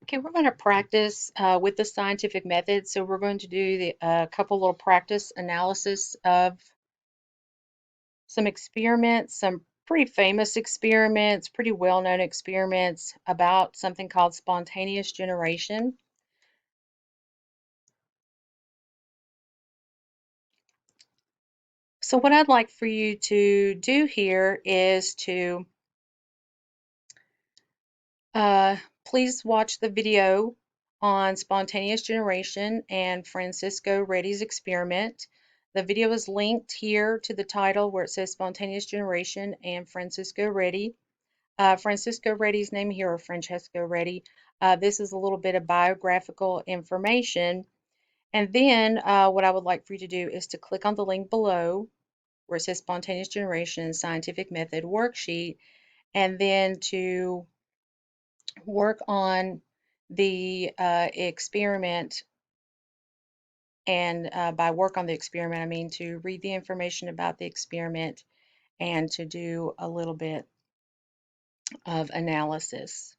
Okay, we're going to practice with the scientific method. So we're going to do a couple little practice analysis of some experiments, some pretty famous experiments, pretty well-known experiments about something called spontaneous generation. So what I'd like for you to do here is to Uh, please watch the video on spontaneous generation and Francisco Redi's experiment. The video is linked here to the title where it says spontaneous generation and Francisco Redi. Francisco Redi's name here, or Francesco Redi. This is a little bit of biographical information. And then what I would like for you to do is to click on the link below where it says spontaneous generation scientific method worksheet, and then to work on the experiment. And by work on the experiment, I mean to read the information about the experiment and to do a little bit of analysis.